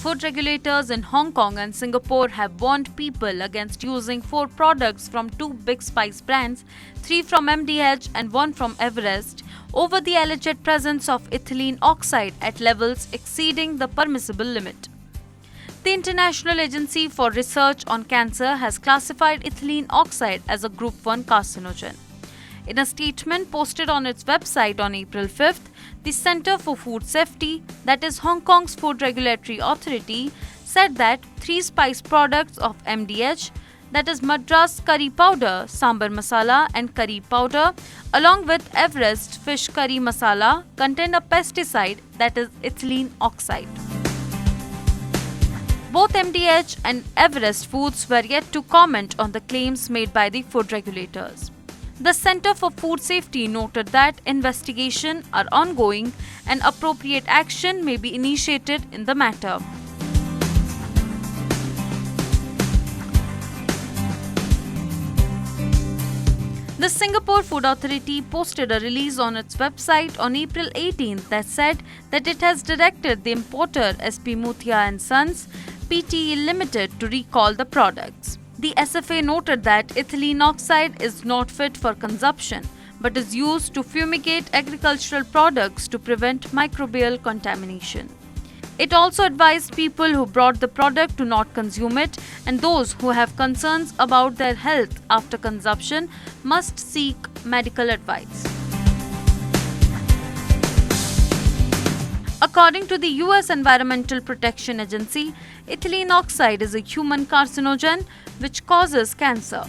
Food regulators in Hong Kong and Singapore have warned people against using 4 products from 2 big spice brands, 3 from MDH and 1 from Everest, over the alleged presence of ethylene oxide at levels exceeding the permissible limit. The International Agency for Research on Cancer has classified ethylene oxide as a Group 1 carcinogen. In a statement posted on its website on April 5th, the Centre for Food Safety, that is Hong Kong's Food Regulatory Authority, said that 3 spice products of MDH, that is Madras curry powder, sambar masala and curry powder, along with Everest fish curry masala, contain a pesticide, that is ethylene oxide. Both MDH and Everest Foods were yet to comment on the claims made by the food regulators. The Centre for Food Safety noted that investigations are ongoing and appropriate action may be initiated in the matter. The Singapore Food Authority posted a release on its website on April 18th that said that it has directed the importer SP Muthia & Sons Pte Limited to recall the products. The SFA noted that ethylene oxide is not fit for consumption but is used to fumigate agricultural products to prevent microbial contamination. It also advised people who bought the product to not consume it, and those who have concerns about their health after consumption must seek medical advice. According to the US Environmental Protection Agency, ethylene oxide is a human carcinogen which causes cancer.